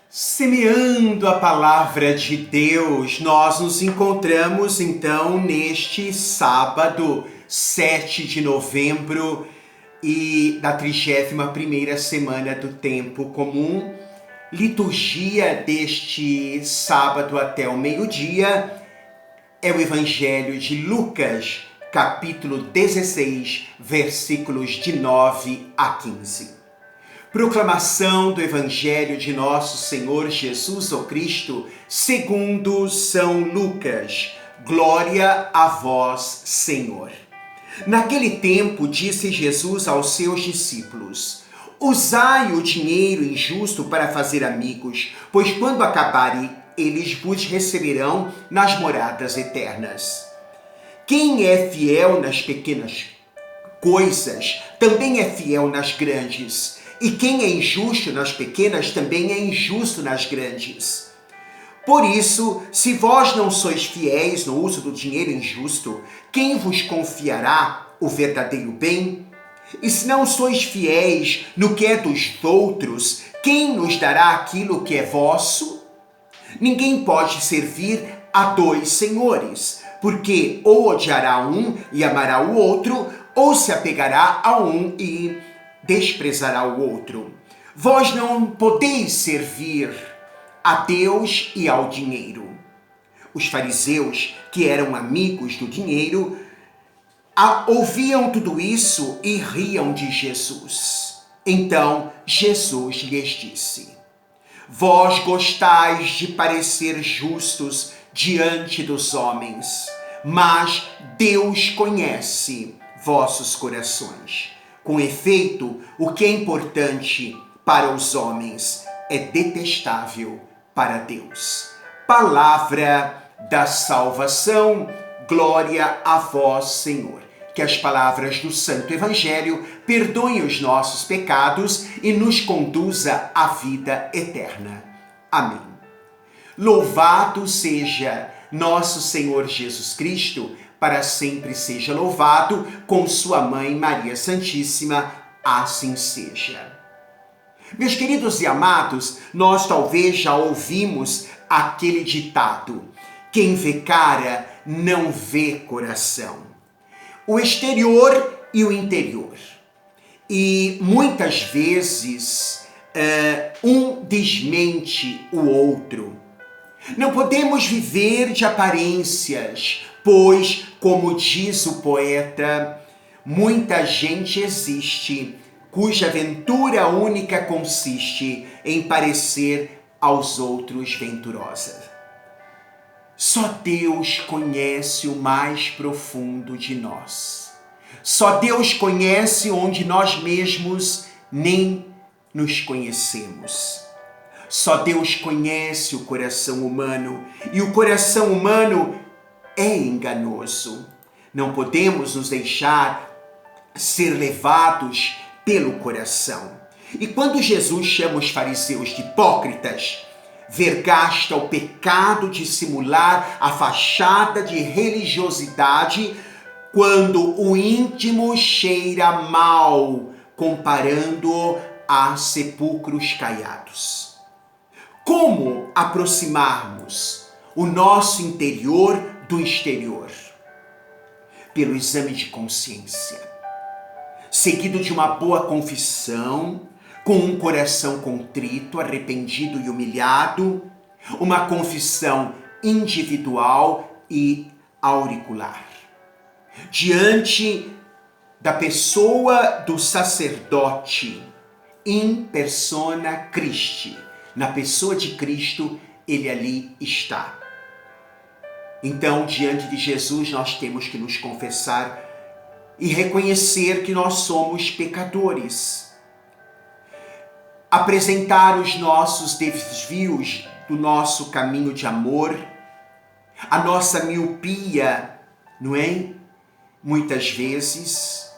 Semeando a palavra de Deus, nós nos encontramos então neste sábado, 7 de novembro e da 31ª semana do Tempo Comum. Liturgia deste sábado até o meio-dia é o Evangelho de Lucas, capítulo 16, versículos de 9 a 15. Proclamação do Evangelho de Nosso Senhor Jesus o Cristo, segundo São Lucas. Glória a vós, Senhor. Naquele tempo, disse Jesus aos seus discípulos: usai o dinheiro injusto para fazer amigos, pois quando acabarem, eles vos receberão nas moradas eternas. Quem é fiel nas pequenas coisas, também é fiel nas grandes. E quem é injusto nas pequenas, também é injusto nas grandes. Por isso, se vós não sois fiéis no uso do dinheiro injusto, quem vos confiará o verdadeiro bem? E se não sois fiéis no que é dos outros, quem nos dará aquilo que é vosso? Ninguém pode servir a dois senhores, porque ou odiará um e amará o outro, ou se apegará a um e desprezará o outro. Vós não podeis servir a Deus e ao dinheiro. Os fariseus, que eram amigos do dinheiro, ouviam tudo isso e riam de Jesus. Então Jesus lhes disse: vós gostais de parecer justos diante dos homens, mas Deus conhece vossos corações. Com efeito, o que é importante para os homens é detestável para Deus. Palavra da salvação, glória a vós, Senhor. Que as palavras do Santo Evangelho perdoem os nossos pecados e nos conduza à vida eterna. Amém. Louvado seja nosso Senhor Jesus Cristo, para sempre seja louvado, com sua mãe Maria Santíssima, assim seja. Meus queridos e amados, nós talvez já ouvimos aquele ditado: quem vê cara não vê coração. O exterior e o interior. E muitas vezes um desmente o outro. Não podemos viver de aparências, pois, como diz o poeta, muita gente existe cuja aventura única consiste em parecer aos outros venturosa. Só Deus conhece o mais profundo de nós. Só Deus conhece onde nós mesmos nem nos conhecemos. Só Deus conhece o coração humano, e o coração humano é enganoso. Não podemos nos deixar ser levados pelo coração. E quando Jesus chama os fariseus de hipócritas, vergasta o pecado de simular a fachada de religiosidade quando o íntimo cheira mal, comparando-o a sepulcros caiados. Como aproximarmos o nosso interior do exterior? Pelo exame de consciência, seguido de uma boa confissão, com um coração contrito, arrependido e humilhado, uma confissão individual e auricular. Diante da pessoa do sacerdote, in persona Christi, na pessoa de Cristo, ele ali está. Então, diante de Jesus, nós temos que nos confessar e reconhecer que nós somos pecadores. Apresentar os nossos desvios do nosso caminho de amor, a nossa miopia, não é? Muitas vezes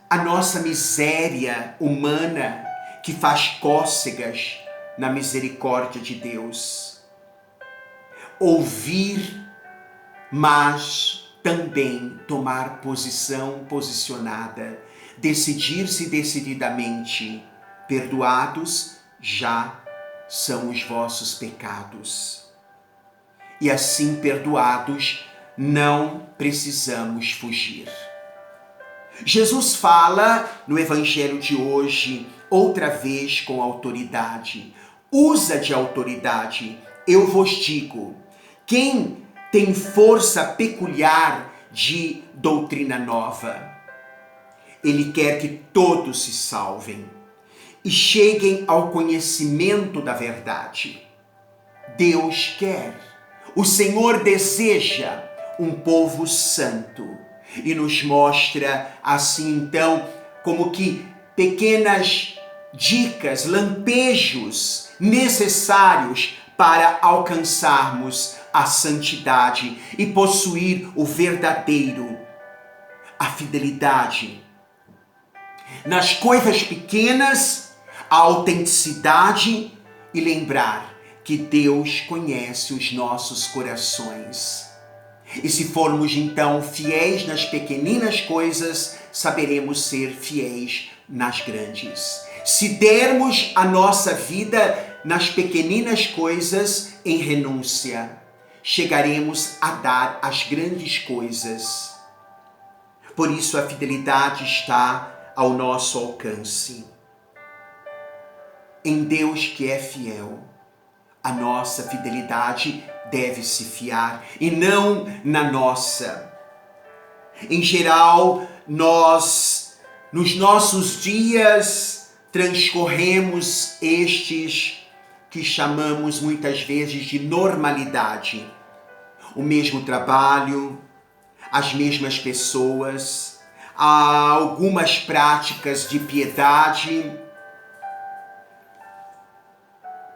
a nossa miséria humana que faz cócegas na misericórdia de Deus. Ouvir, mas também tomar posição posicionada, decidir-se decididamente, perdoados, já são os vossos pecados. E assim perdoados, não precisamos fugir. Jesus fala no Evangelho de hoje, outra vez com autoridade. Usa de autoridade. Eu vos digo, quem tem força peculiar de doutrina nova, ele quer que todos se salvem e cheguem ao conhecimento da verdade. Deus quer, o Senhor deseja um povo santo e nos mostra assim então como que pequenas dicas, lampejos necessários para alcançarmos a santidade e possuir o verdadeiro, a fidelidade. Nas coisas pequenas, a autenticidade e lembrar que Deus conhece os nossos corações. E se formos então fiéis nas pequeninas coisas, saberemos ser fiéis nas grandes. Se dermos a nossa vida nas pequeninas coisas em renúncia, chegaremos a dar as grandes coisas. Por isso a fidelidade está ao nosso alcance. Em Deus que é fiel, a nossa fidelidade deve se fiar e não na nossa. Em geral, nós, nos nossos dias, transcorremos estes que chamamos muitas vezes de normalidade. O mesmo trabalho, as mesmas pessoas, há algumas práticas de piedade.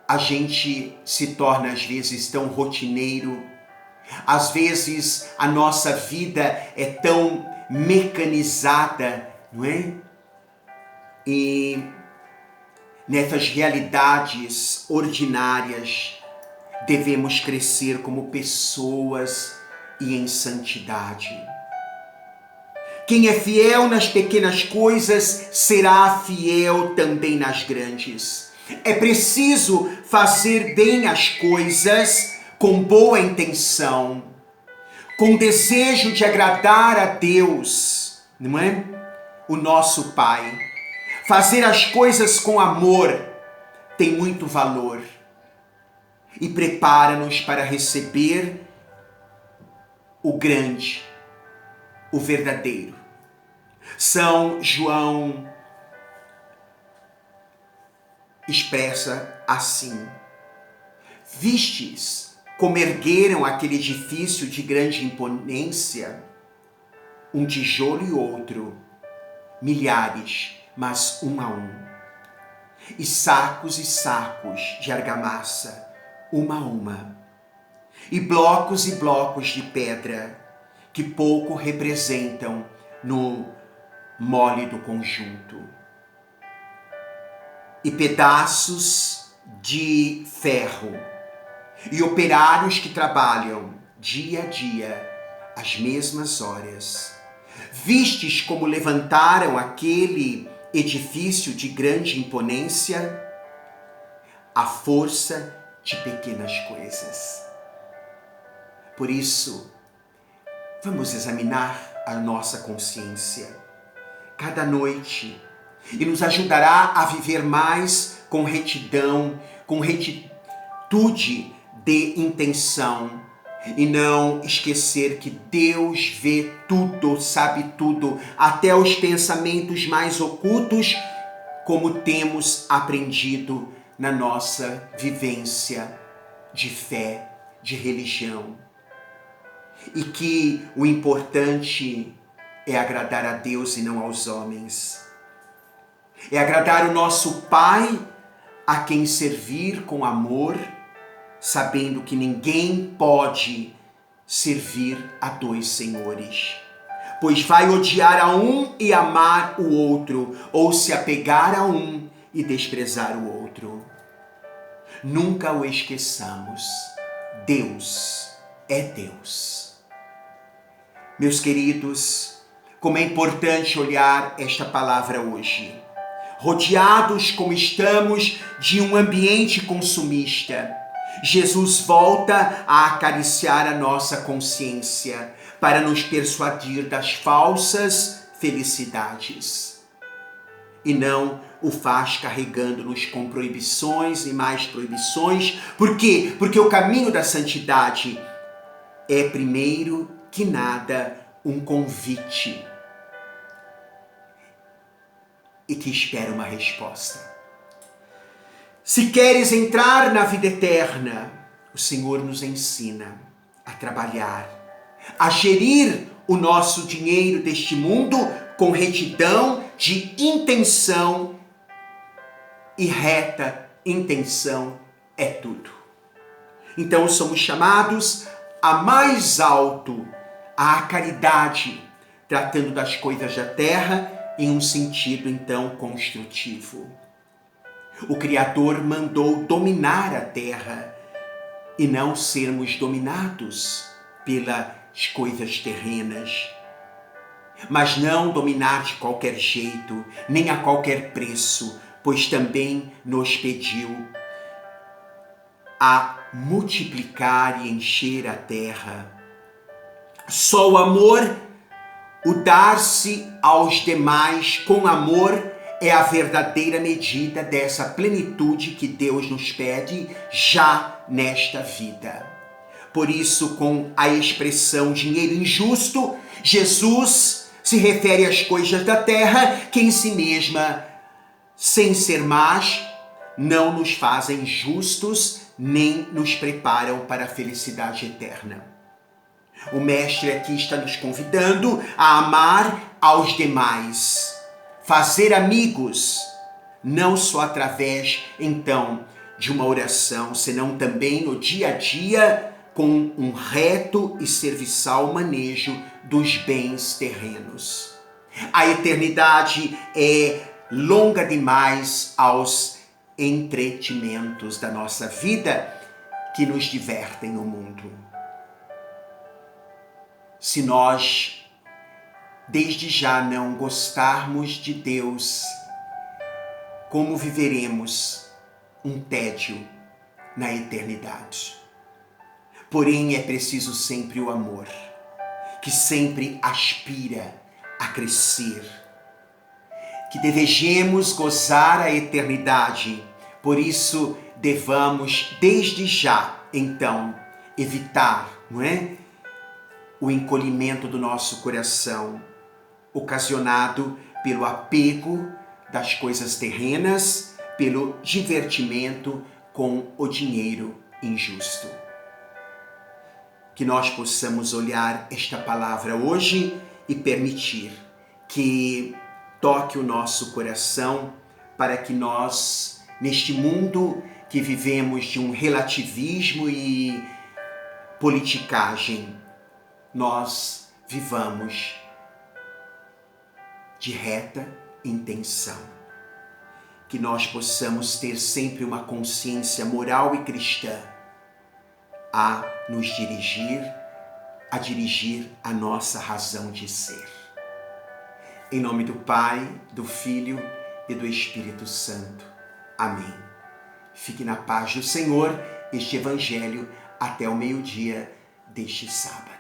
A gente se torna às vezes tão rotineiro, às vezes a nossa vida é tão mecanizada, não é? E nessas realidades ordinárias devemos crescer como pessoas e em santidade. Quem é fiel nas pequenas coisas será fiel também nas grandes. É preciso fazer bem as coisas com boa intenção, com desejo de agradar a Deus, não é? O nosso Pai. Fazer as coisas com amor tem muito valor e prepara-nos para receber o grande, o verdadeiro. São João expressa assim: vistes como ergueram aquele edifício de grande imponência, um tijolo e outro, milhares, mas um a um, e sacos de argamassa, uma a uma, e blocos de pedra, que pouco representam no mole do conjunto, e pedaços de ferro, e operários que trabalham dia a dia, às mesmas horas. Vistes como levantaram aquele edifício de grande imponência? A força de pequenas coisas. Por isso, vamos examinar a nossa consciência cada noite e nos ajudará a viver mais com retidão, com retitude de intenção e não esquecer que Deus vê tudo, sabe tudo, até os pensamentos mais ocultos, como temos aprendido na nossa vivência de fé, de religião. E que o importante é agradar a Deus e não aos homens. É agradar o nosso Pai, a quem servir com amor, sabendo que ninguém pode servir a dois senhores, pois vai odiar a um e amar o outro, ou se apegar a um e desprezar o outro. Nunca o esqueçamos. Deus é Deus. Meus queridos, como é importante olhar esta palavra hoje. rodeados como estamos de um ambiente consumista, Jesus volta a acariciar a nossa consciência para nos persuadir das falsas felicidades. E não o faz carregando-nos com proibições e mais proibições. Por quê? Porque o caminho da santidade é, primeiro que nada, um convite e que espera uma resposta. Se queres entrar na vida eterna, o Senhor nos ensina a trabalhar, a gerir o nosso dinheiro deste mundo com retidão de intenção, e reta intenção é tudo. Então somos chamados a mais alto, à caridade, tratando das coisas da terra em um sentido então construtivo. O Criador mandou dominar a terra e não sermos dominados pelas coisas terrenas. Mas não dominar de qualquer jeito, nem a qualquer preço, pois também nos pediu a multiplicar e encher a terra. Só o amor, o dar-se aos demais com amor, é a verdadeira medida dessa plenitude que Deus nos pede já nesta vida. Por isso, com a expressão dinheiro injusto, Jesus se refere às coisas da terra que em si mesma, sem ser más, não nos fazem justos nem nos preparam para a felicidade eterna. O Mestre aqui está nos convidando a amar aos demais, fazer amigos, não só através, então, de uma oração, senão também no dia a dia, com um reto e serviçal manejo dos bens terrenos. A eternidade é longa demais aos entretenimentos da nossa vida que nos divertem no mundo. Se nós desde já não gostarmos de Deus, como viveremos um tédio na eternidade? Porém, é preciso sempre o amor, que sempre aspira a crescer, que desejemos gozar a eternidade. Por isso, devamos desde já, então, evitar, não é? O encolhimento do nosso coração, ocasionado pelo apego das coisas terrenas, pelo divertimento com o dinheiro injusto. Que nós possamos olhar esta palavra hoje e permitir que toque o nosso coração para que nós, neste mundo que vivemos de um relativismo e politicagem, nós vivamos de reta intenção. Que nós possamos ter sempre uma consciência moral e cristã a nos dirigir, a dirigir a nossa razão de ser. Em nome do Pai, do Filho e do Espírito Santo. Amém. Fique na paz do Senhor, este Evangelho até o meio-dia deste sábado.